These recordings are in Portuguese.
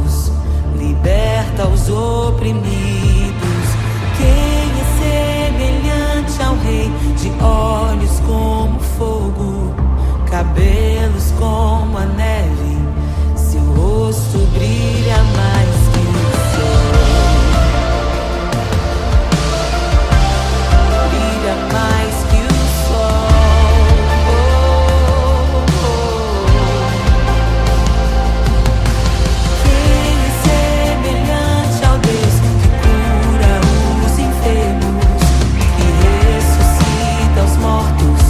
mortos, liberta os oprimidos. Quem é semelhante ao Rei, de olhos como fogo, cabelos como a neve, seu rosto brilha mais que o sol. Brilha mais que o sol. Quem é semelhante ao Deus que cura os enfermos, que ressuscita os mortos,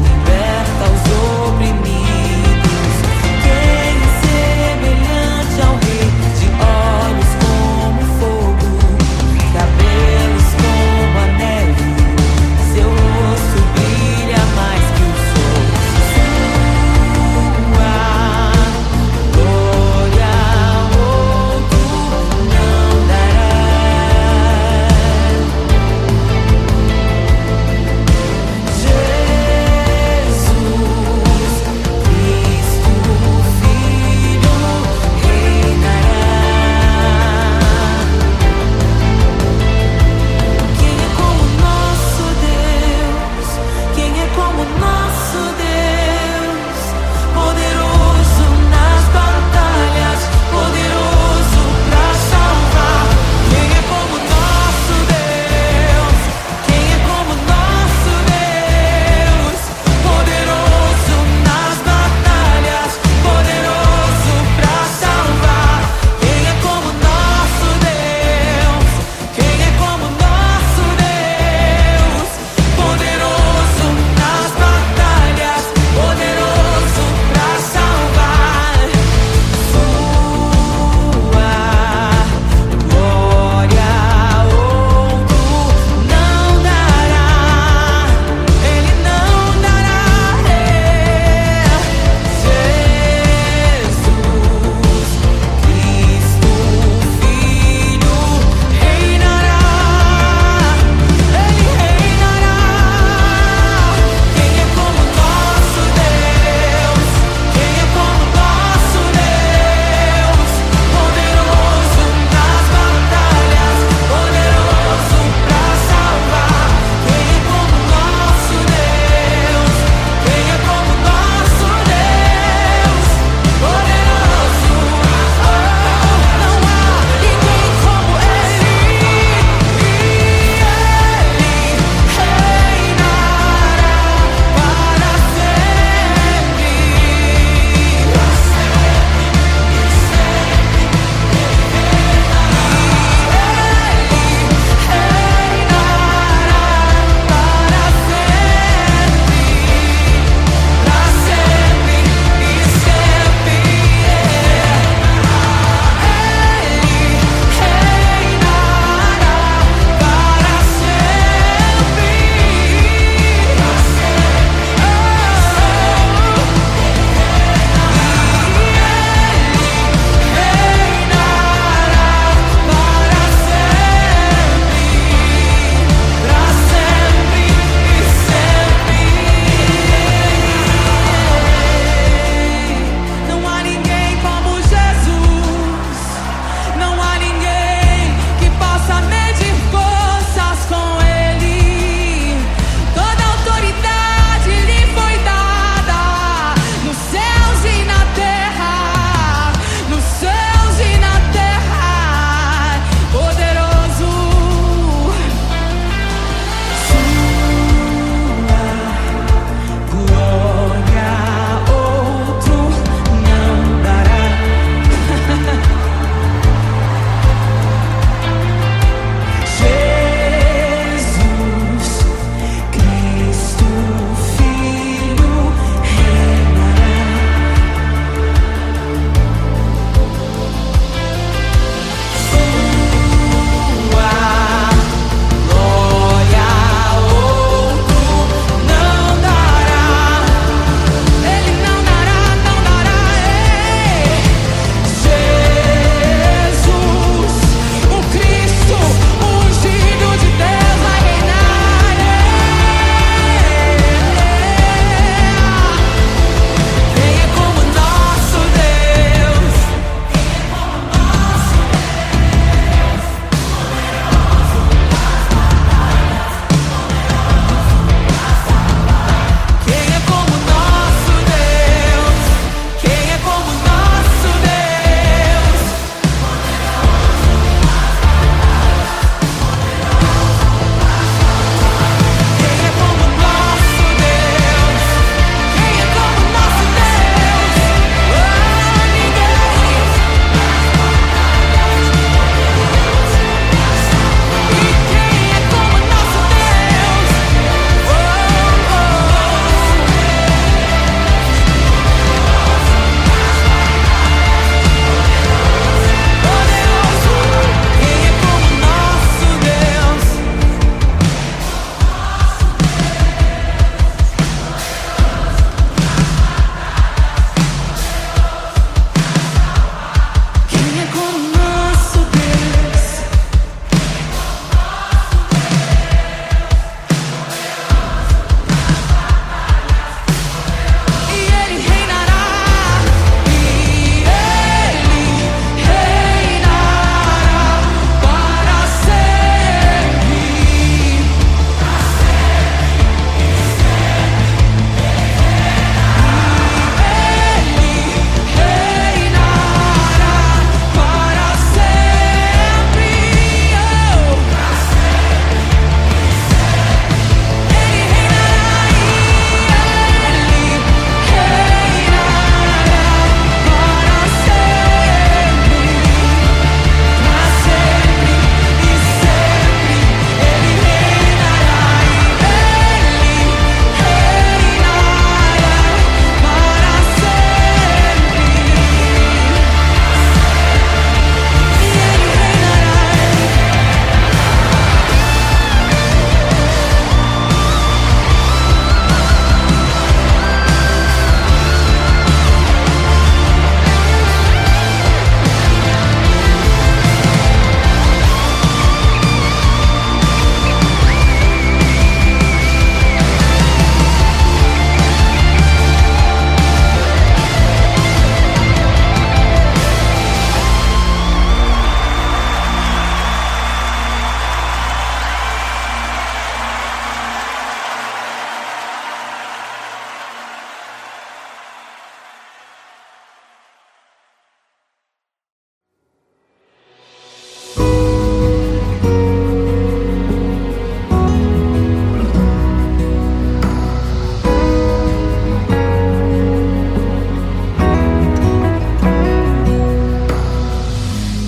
liberta os oprimidos? Quem é semelhante ao Rei, de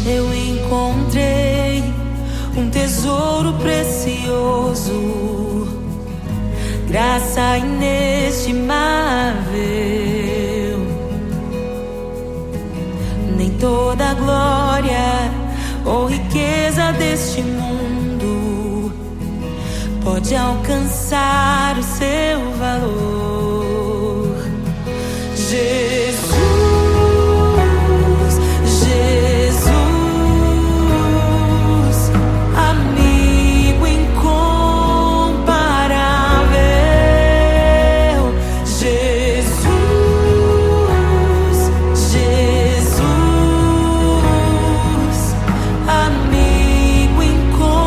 eu encontrei um tesouro precioso, graça inestimável. Nem toda a glória ou riqueza deste mundo pode alcançar o seu valor. Jesus, Jesus, amigo incomparável. Jesus, Jesus, amigo incomparável.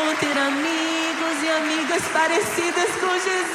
bom ter amigos e amigas parecidas com Jesus.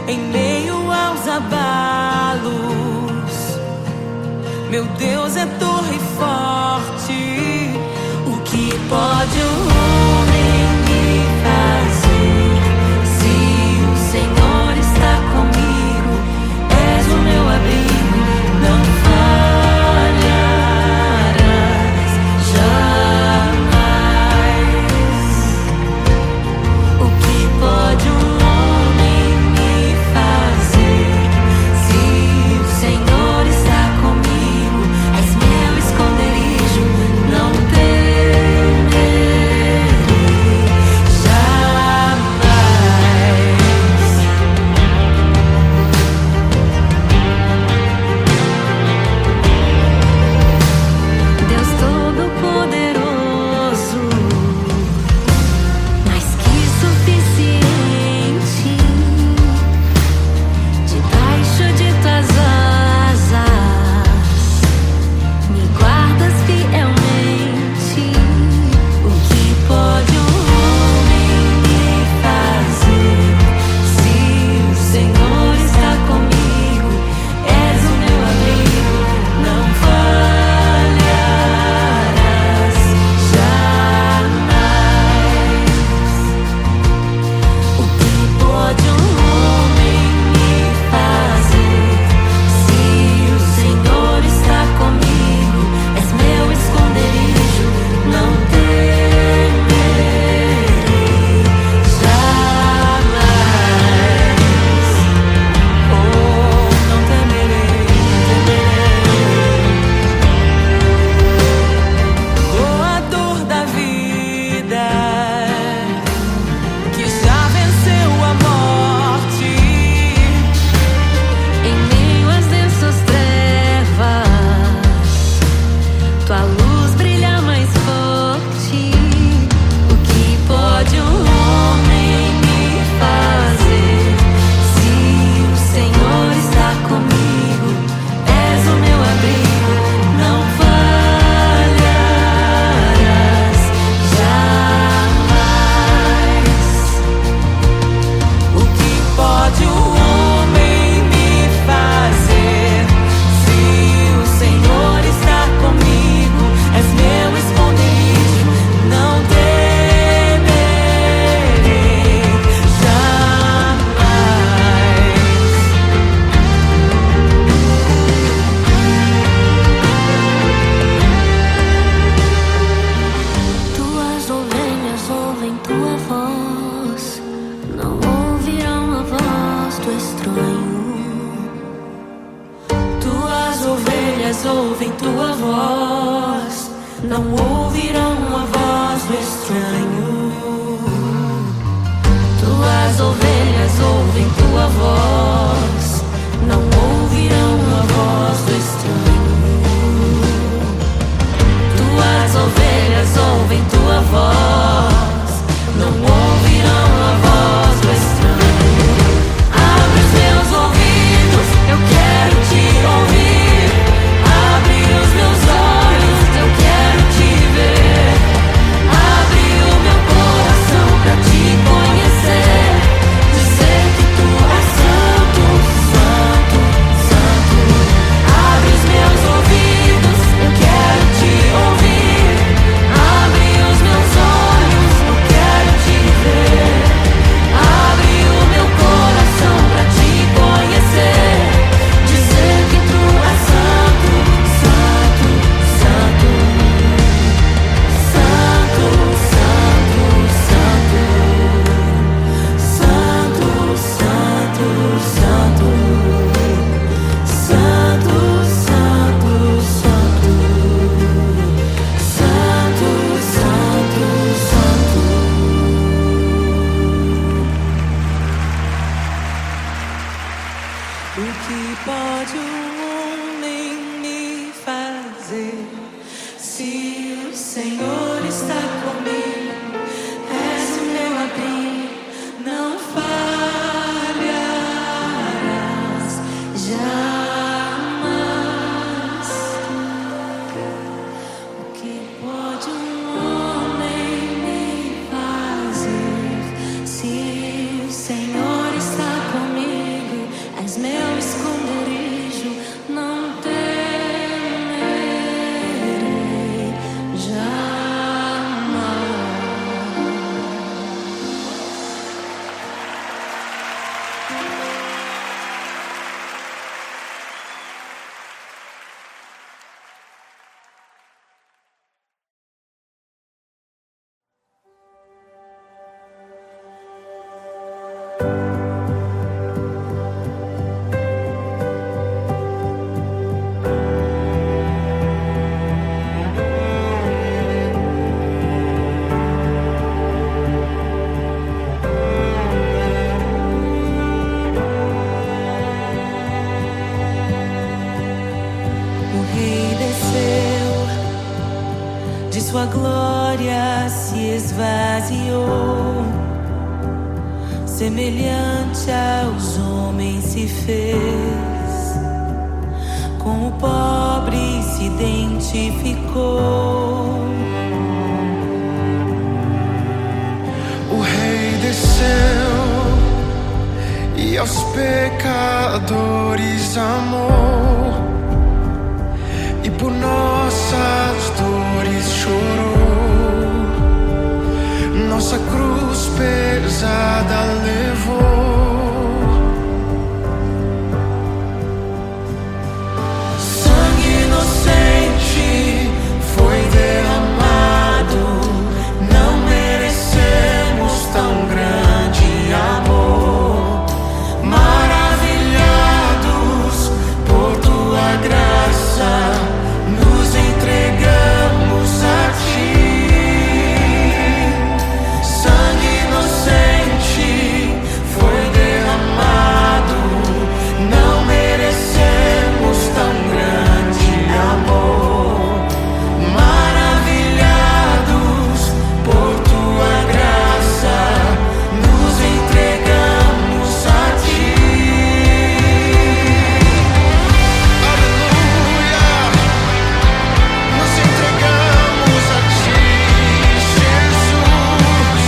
Em meio aos abalos, meu Deus é torre forte. O que pode o homem me fazer? Se o Senhor está comigo, és o meu abrigo, não falharás jamais. O que pode o ouvem tua voz, não ouvirão a voz do estranho. Tuas ovelhas ouvem tua voz, não ouvirão a voz do estranho. Tuas ovelhas ouvem tua voz, não ouvirão a voz do estranho. Abre os meus ouvidos, eu quero te ouvir. Abre os meus olhos, eu quero te ver. Abre o meu O que pode um homem me fazer? Se o Senhor está comigo, és o meu abrigo, não falharás jamais. O que pode um homem me fazer? Se o Senhor está comigo, és meu esconderijo, não temerei jamais. O rei desceu, de sua glória se esvaziou, semelhante aos homens se fez, com o pobre se identificou. O rei desceu e aos pecadores amou, e por nossas dores chorou, nossa cruz pesada levou. Sangue inocente foi derramado, não merecemos tão grande amor. Maravilhados por tua graça, nos entregamos a ti. Sangue inocente foi derramado, não merecemos tão grande amor. Maravilhados por tua graça, nos entregamos a ti. Aleluia, nos entregamos a ti, Jesus.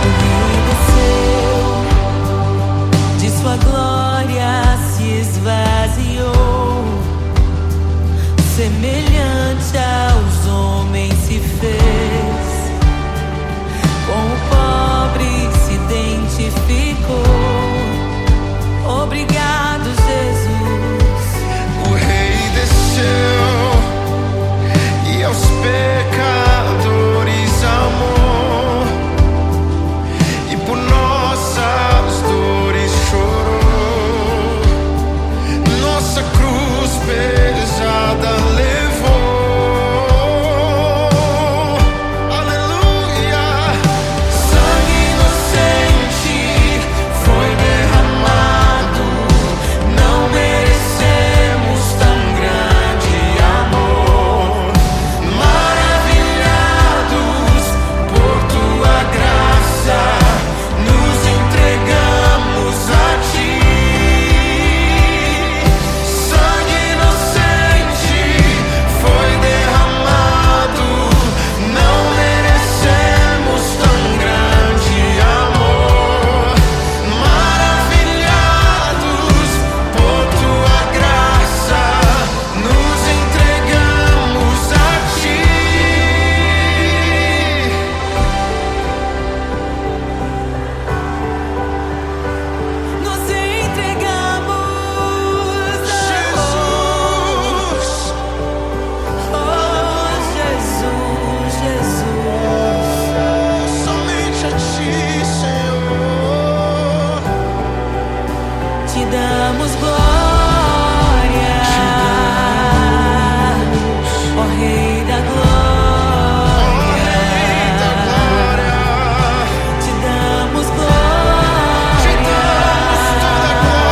O rei desceu, de sua glória se esvaziou, semelhante aos homens se fez, com o pobre se identificou. Obrigado, Jesus. O rei desceu e aos pecadores amou, e por nossas dores chorou, nossa cruz pesada levou. Aleluia. Sangue inocente foi derramado, não merecemos tão grande amor. Maravilhados por tua graça, nos entregamos a ti. Sangue inocente foi derramado, não merecemos tão grande amor. Maravilhados por tua graça, nos entregamos a ti. Nos entregamos a Jesus, Oh, Jesus, Jesus. somente a ti, Senhor. Te damos glória, ó Rei da Glória. Rei da glória, Te damos te damos toda a glória,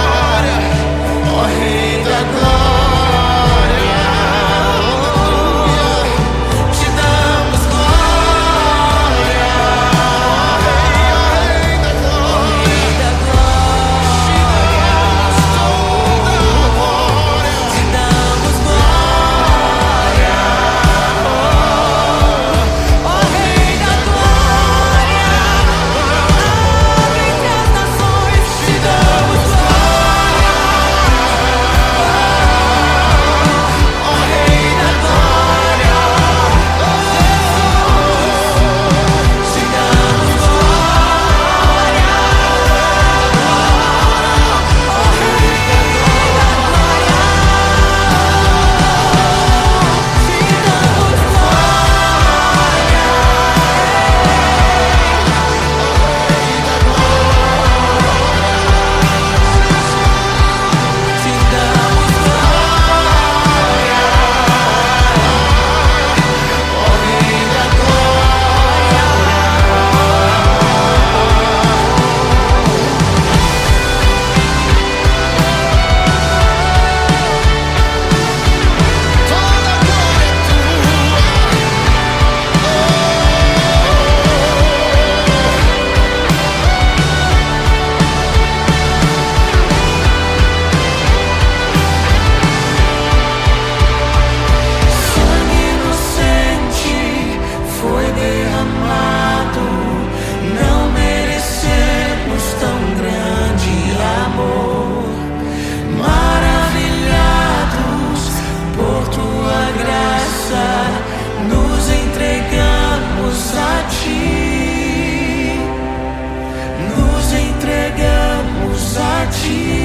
ti,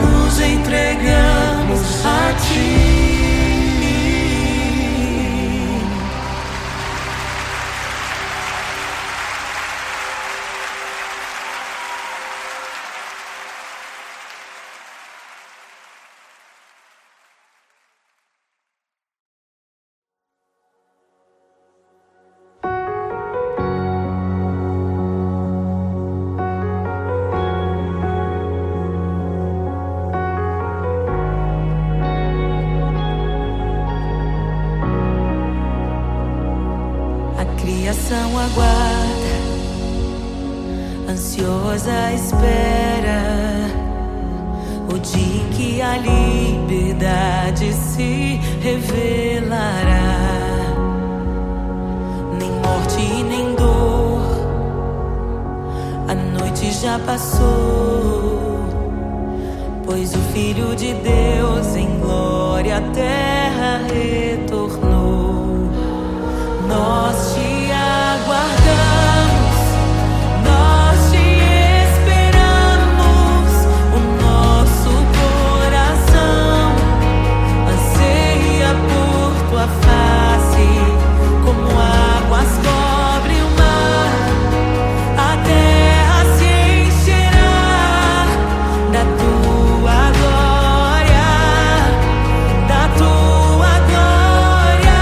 nos entregamos a ti. Criação aguarda, ansiosa espera o dia em que a liberdade se revelará. Nem morte e nem dor, a noite já passou, pois o Filho de Deus em glória à terra retornou. Nós te aguardamos, nós te esperamos. O nosso coração anseia por tua face, como águas cobrem o mar. A terra se encherá da tua glória, da tua glória.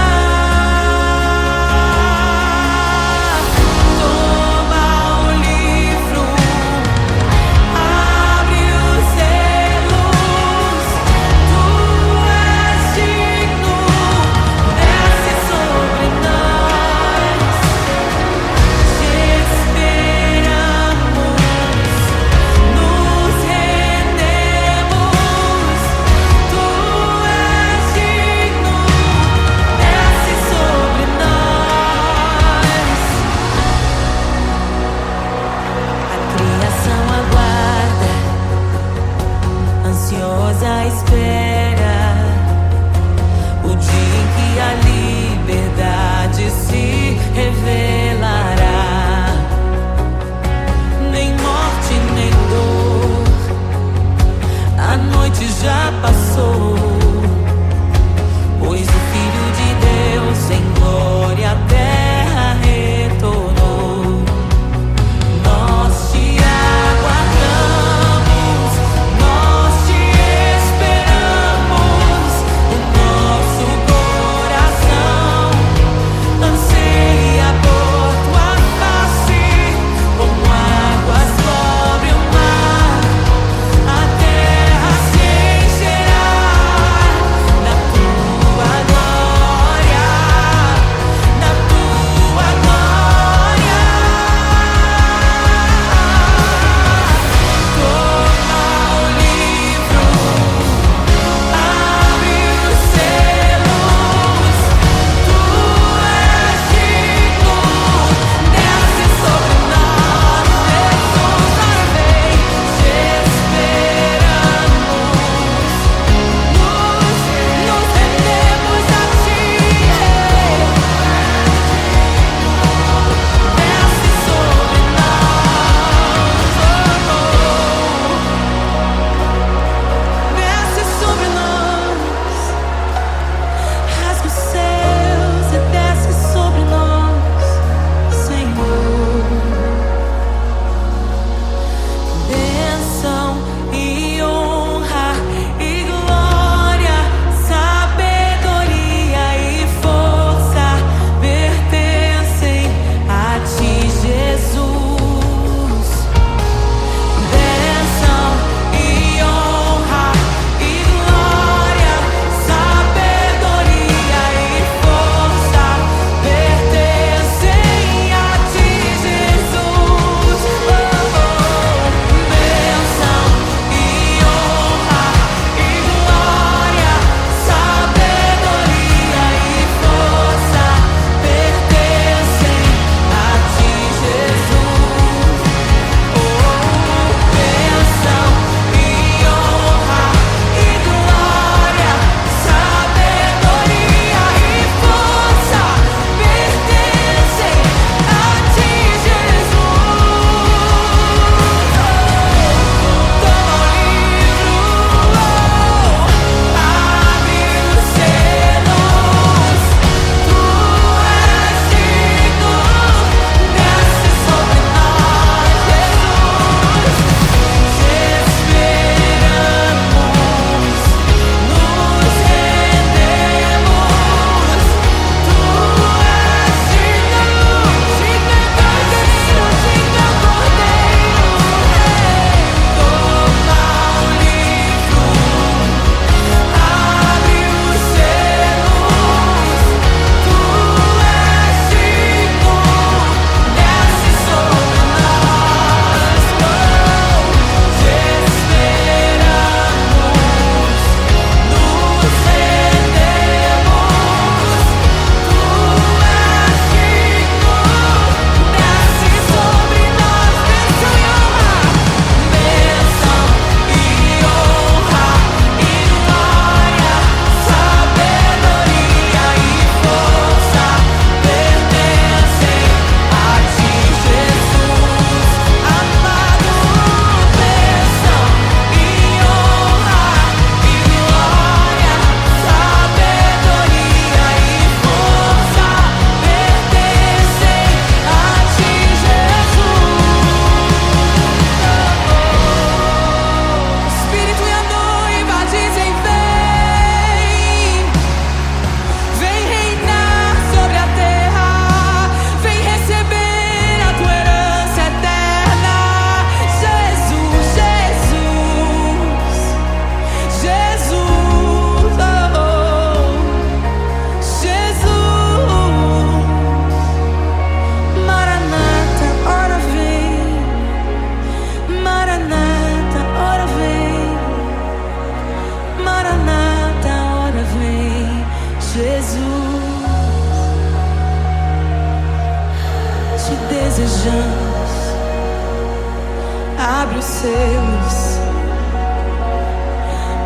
sobre os seus.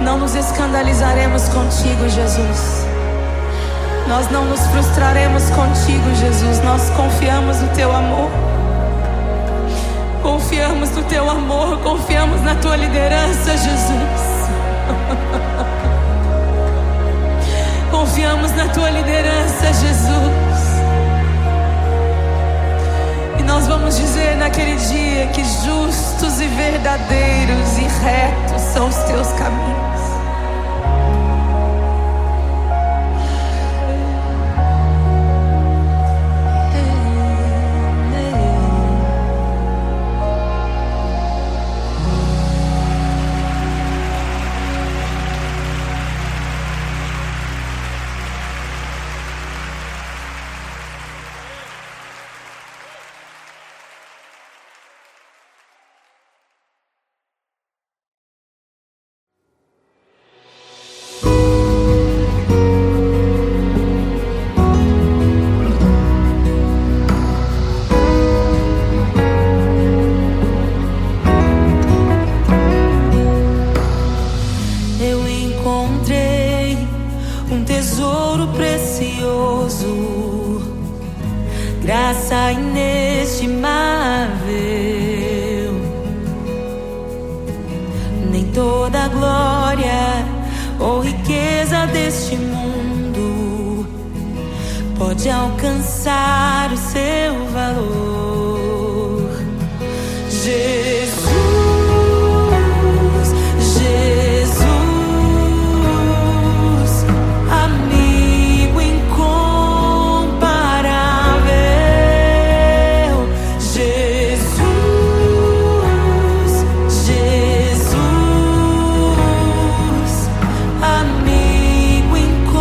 Não nos escandalizaremos contigo, Jesus. Nós não nos frustraremos contigo, Jesus. Nós confiamos no teu amor. Confiamos no teu amor, confiamos na tua liderança, Jesus. Confiamos na tua liderança, Jesus. E nós vamos dizer naquele dia que justos e verdadeiros e retos são os teus caminhos. Graça inestimável, nem toda a glória ou riqueza deste mundo pode alcançar o seu valor. Jesus, Jesus, amigo incomparável. Jesus, Jesus, amigo incomparável.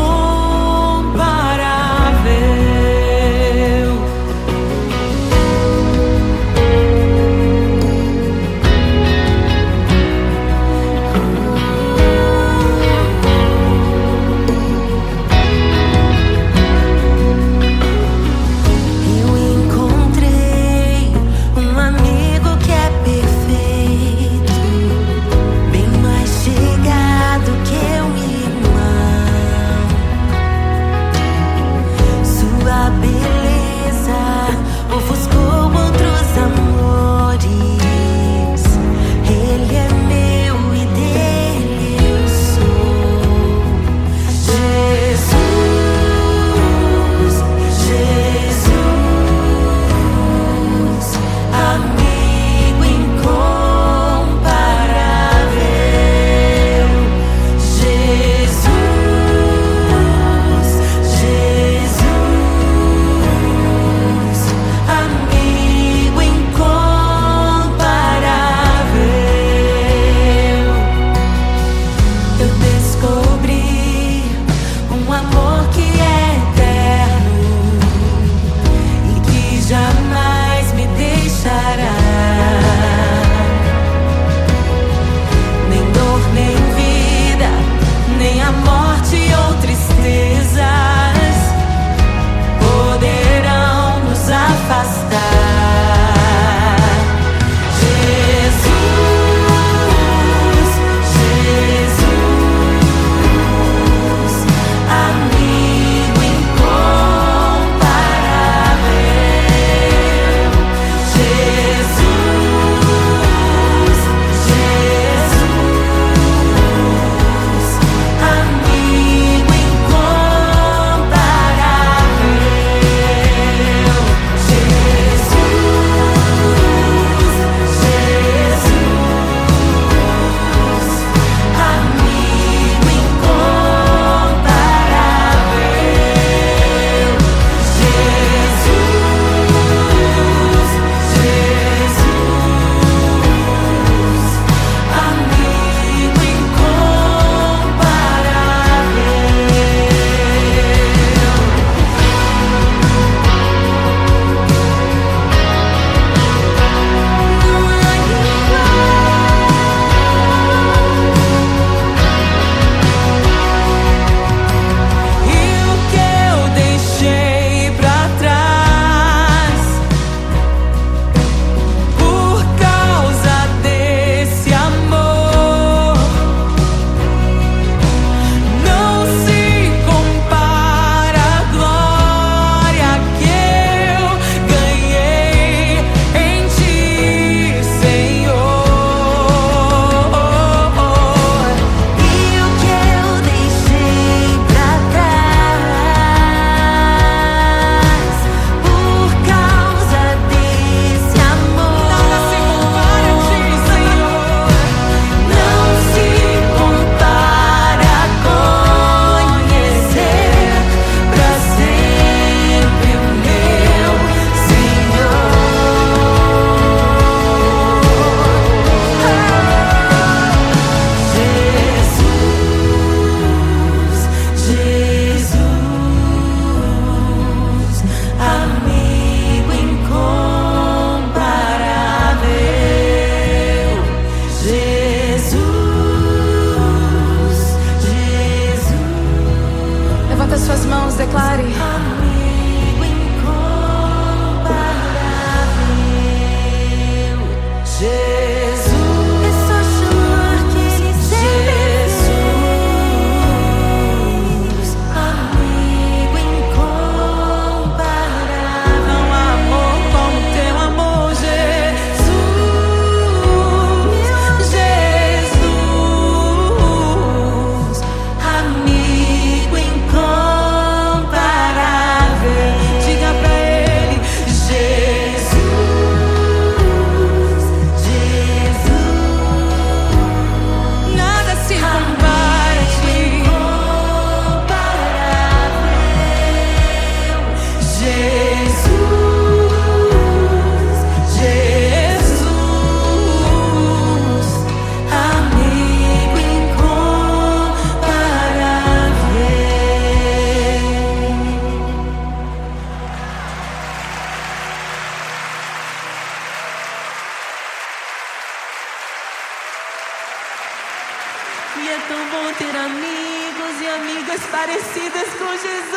E é tão bom ter amigos e amigas parecidas com Jesus.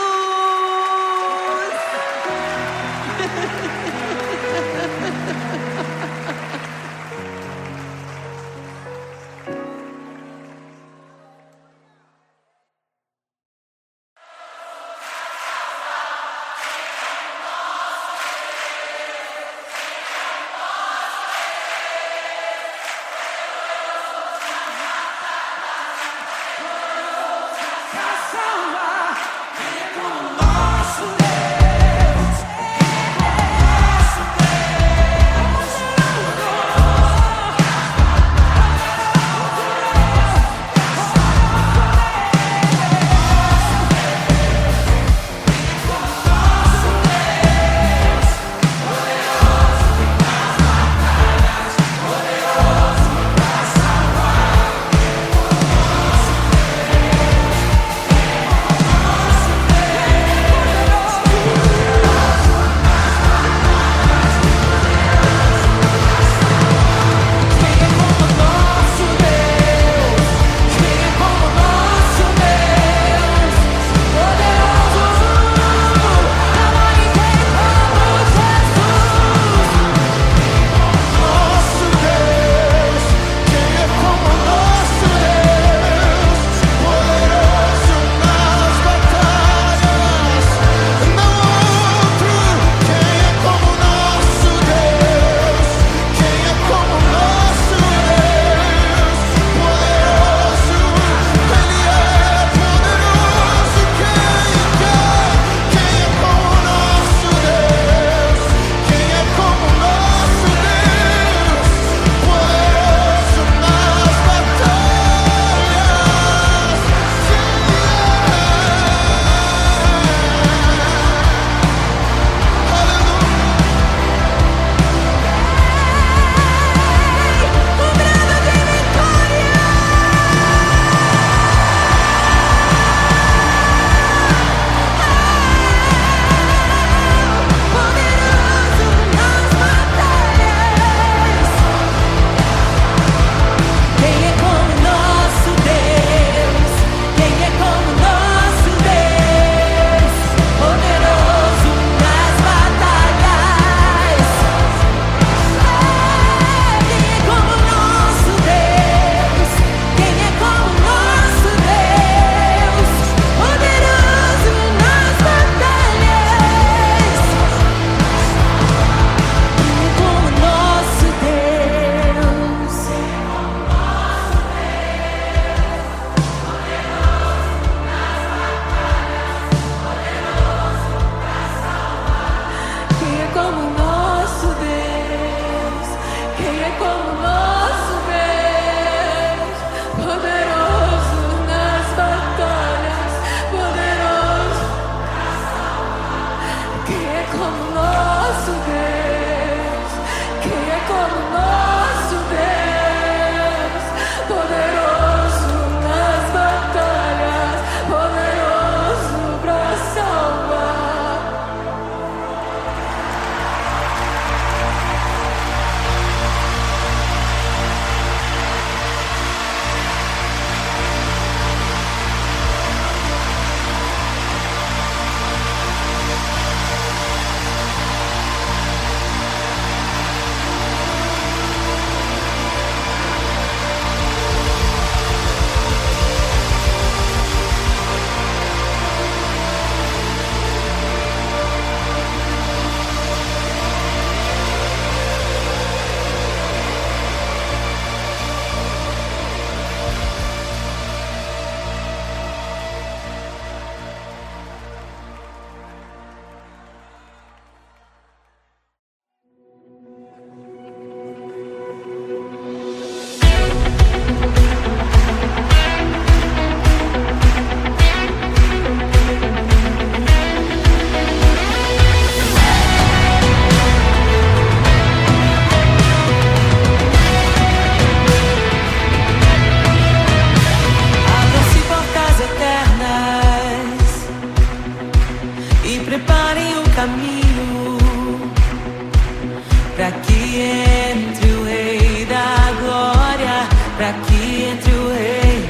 Para que entre o Rei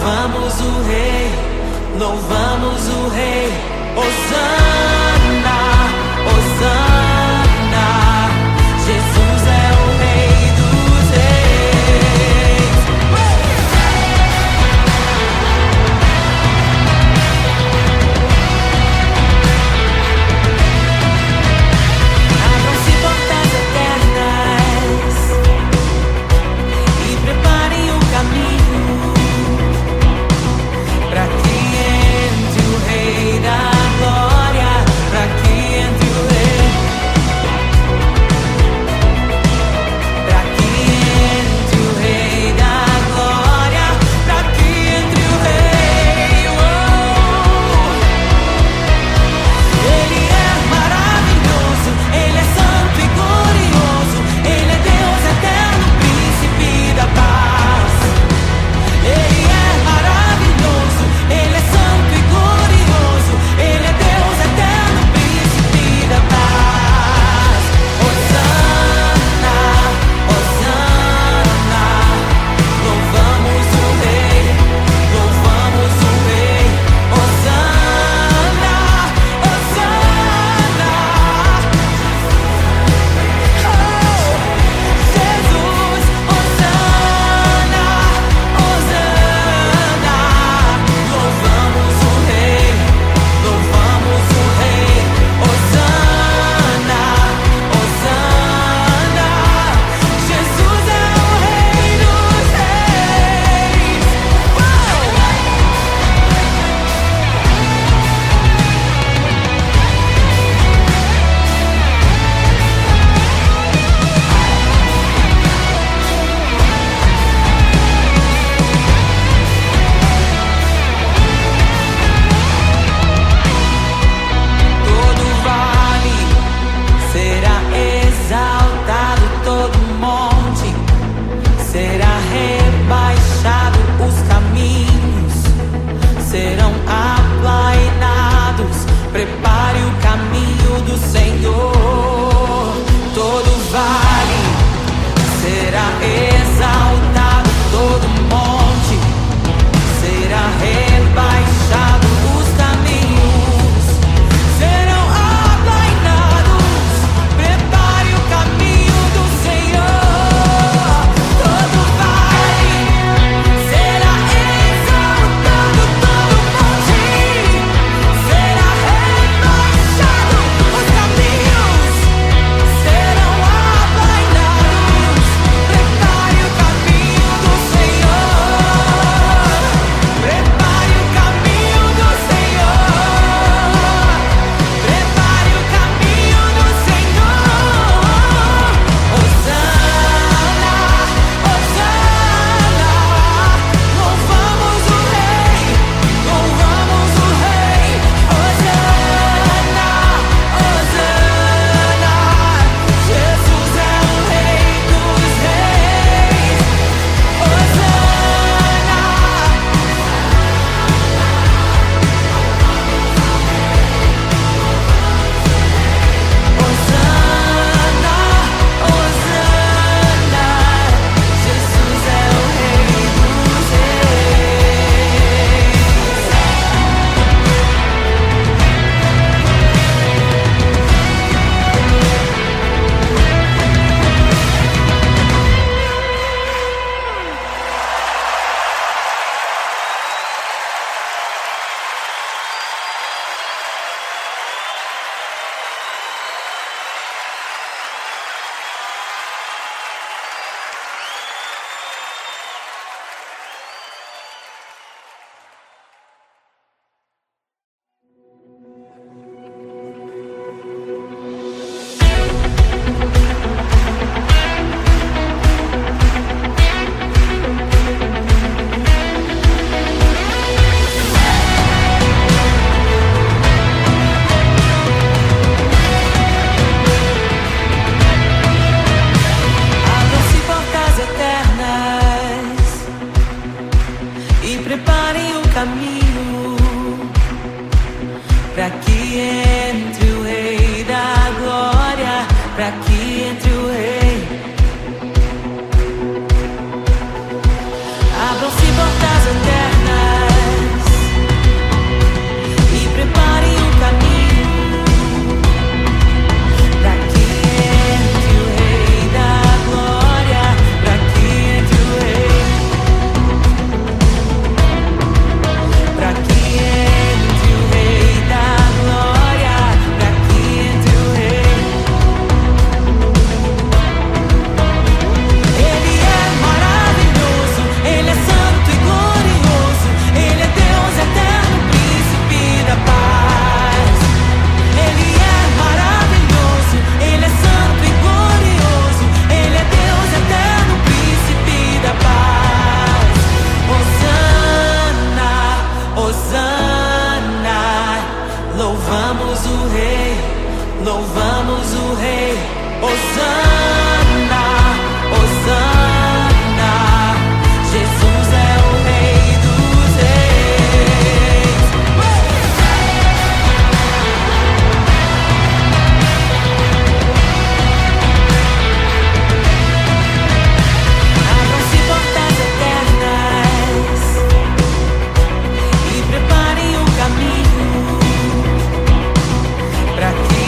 louvamos o Rei, louvamos o Rei. Hosana, Hosana, Jesus é o Rei dos Reis. Abram-se portas eternas e preparem o caminho para que entre o Rei da Glória, para que entre o Rei. louvamos o Rei. Hosana, Hosana, Jesus é o Rei dos Reis. Abram-se portas eternas e preparem o caminho para que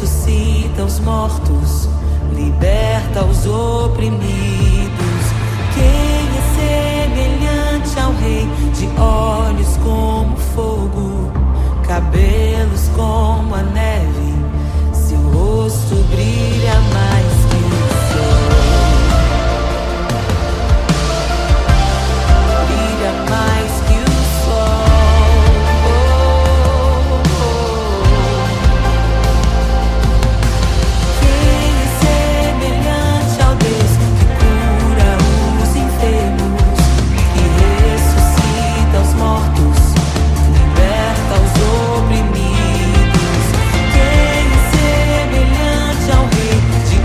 ressuscita os mortos, liberta os oprimidos. Quem é semelhante ao Rei, de olhos como fogo, cabelos como a neve, seu rosto brilha mais que o sol. Brilha mais que o sol. Quem é semelhante ao Deus que cura os enfermos, que ressuscita os mortos, liberta os oprimidos? Quem é semelhante ao Rei, de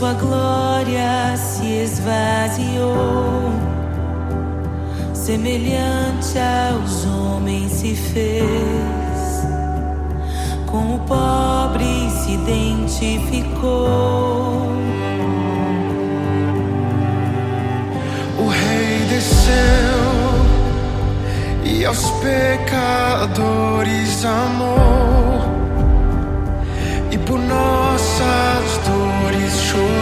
sua glória se esvaziou, semelhante aos homens se fez, com o pobre se identificou. O Rei desceu e aos pecadores amou, e por nossas dores chorou,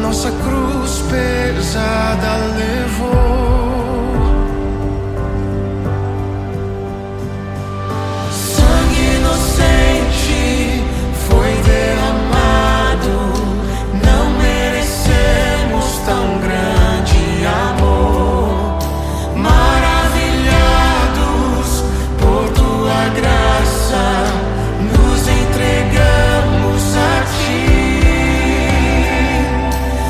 nossa cruz pesada levou. Sangue inocente foi derramado, não merecemos tão grande amor. Maravilhados por tua graça, nos entregamos a ti.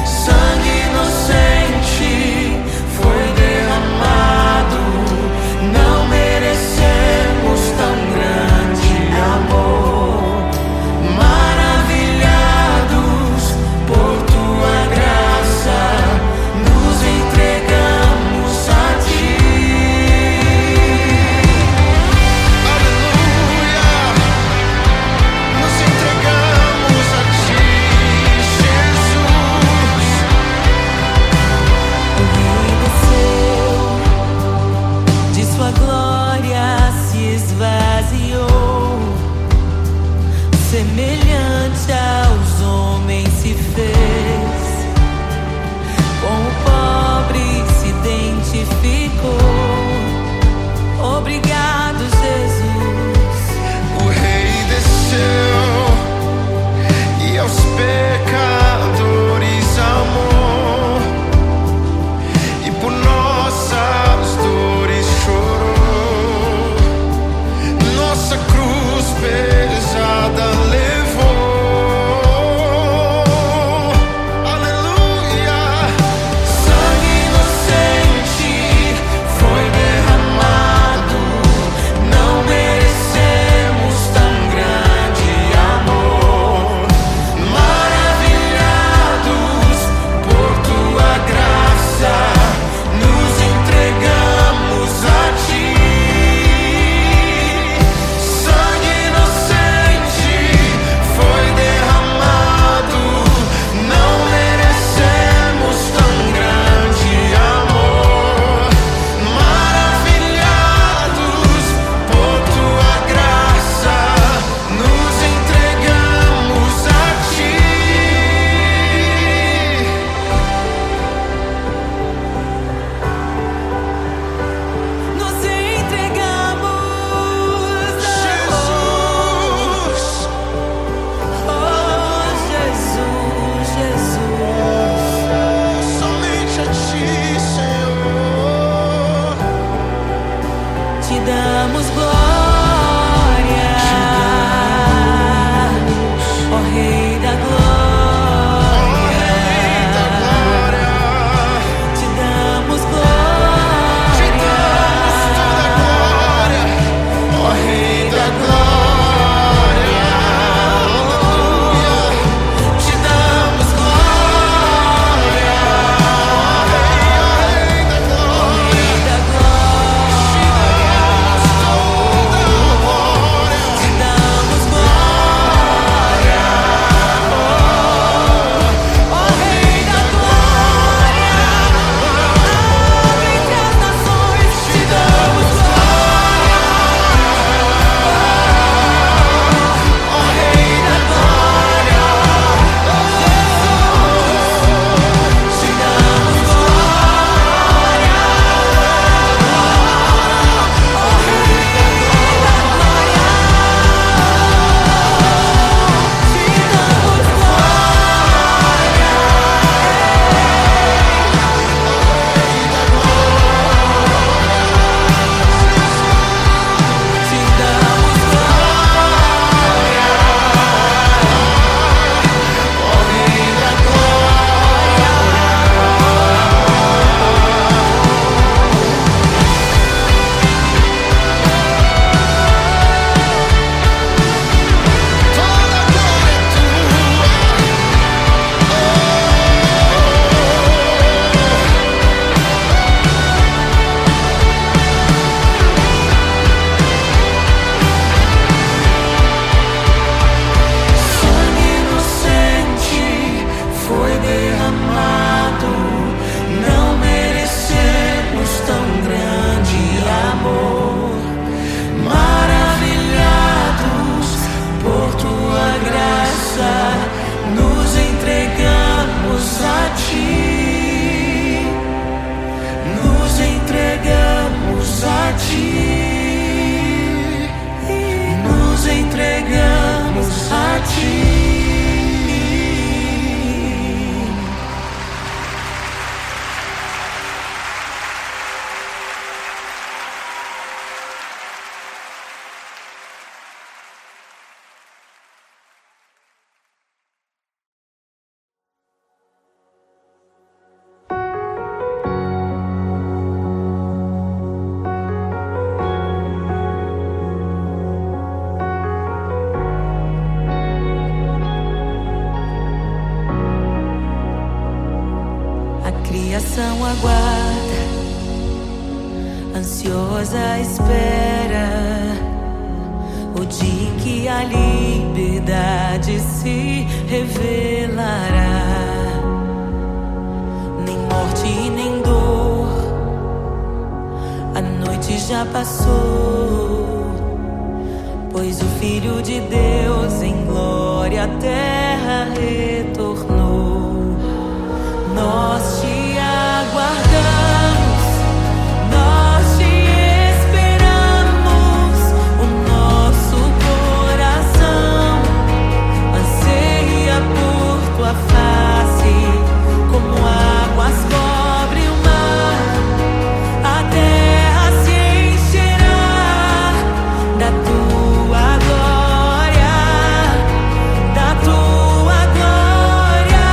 Sangue inocente foi derramado, não merecemos tão grande amor. Maravilhados por tua graça, nos entregamos a ti. Aleluia, nos entregamos a ti, Jesus. O Rei desceu, de sua glória se esvaziou, semelhante aos homens se fez, com o pobre se identificou. Obrigado, Jesus. O Rei desceu e aos pecadores amou, e por nossas dores chorou, nossa cruz pesada levou. Aleluia. Sangue inocente foi derramado, não merecemos tão grande amor. Maravilhados por tua graça, nos entregamos a ti. Sangue inocente foi derramado, não merecemos tão grande amor. Maravilhados por tua graça, nos entregamos a ti. Nos entregamos a Jesus, Oh, Jesus, Jesus. somente a ti, Senhor. Te damos glória, ó Rei da glória. Te damos glória, Te damos toda glória, ó Rei da glória. Aleluia. Te damos glória, ó Rei da glória. Rei da glória. Te damos ansiosa espera o dia em que a liberdade se revelará. Nem morte e nem dor, a noite já passou, pois o Filho de Deus em glória à terra retornou. Nós te aguardamos, nós te esperamos. O nosso coração anseia por tua face, como águas cobrem o mar. A terra se encherá da tua glória, da tua glória.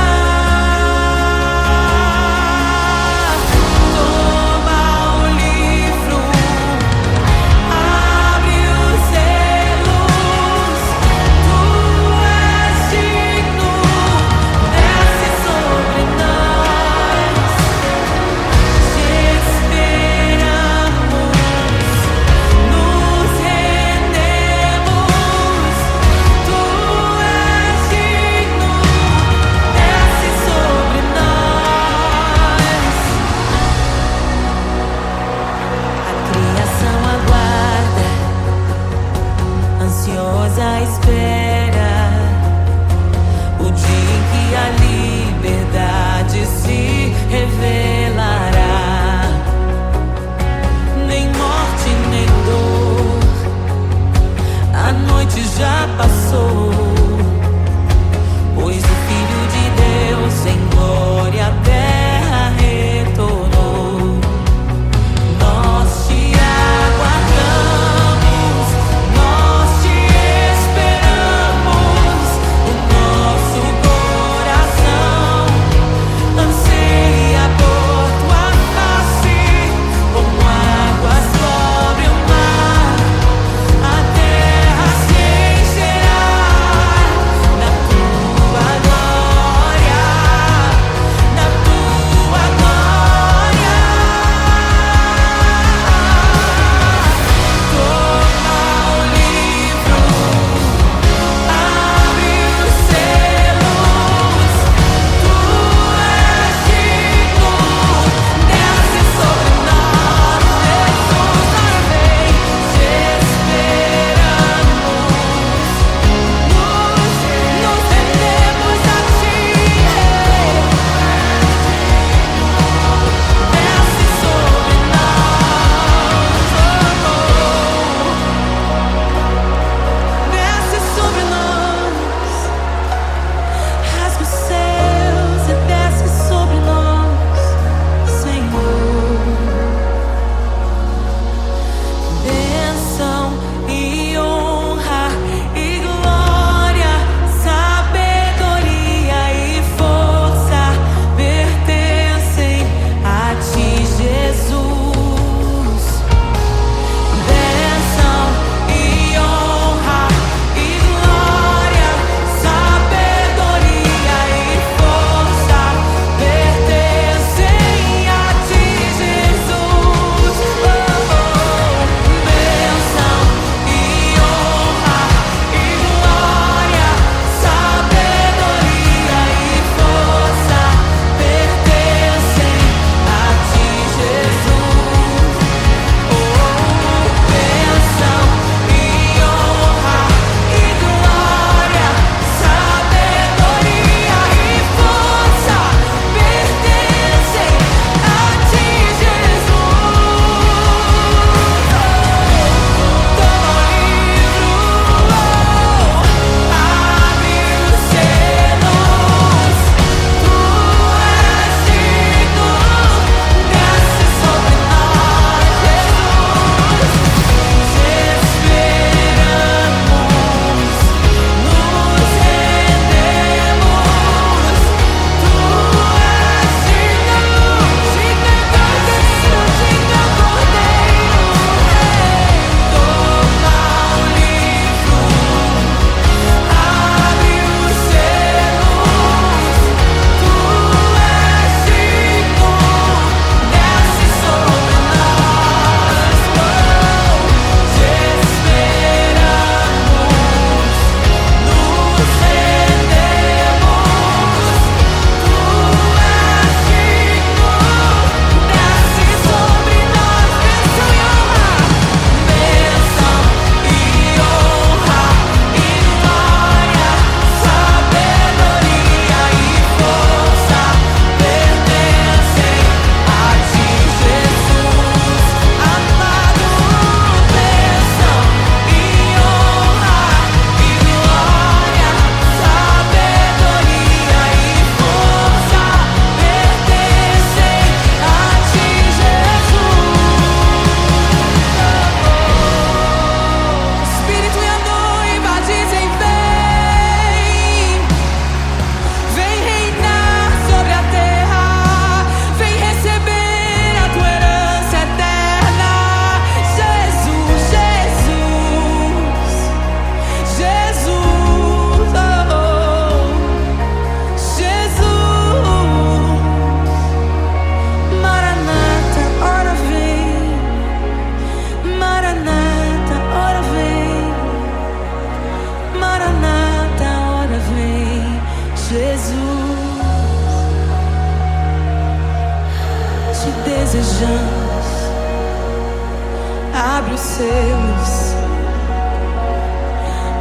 Abre os seus.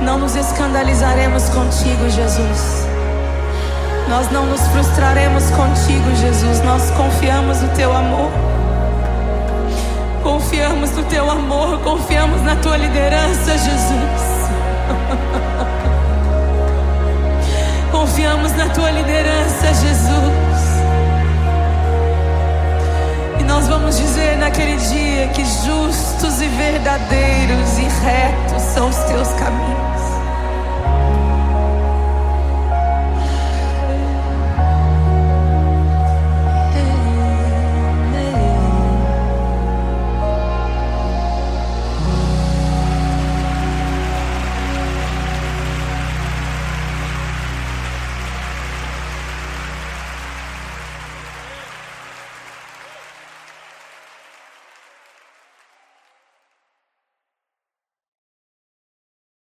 Não nos escandalizaremos contigo, Jesus. Nós não nos frustraremos contigo, Jesus. Nós confiamos no teu amor. Confiamos no teu amor. Confiamos na tua liderança, Jesus. Confiamos na tua liderança, Jesus. E nós vamos dizer naquele dia que justos e verdadeiros e retos são os teus caminhos.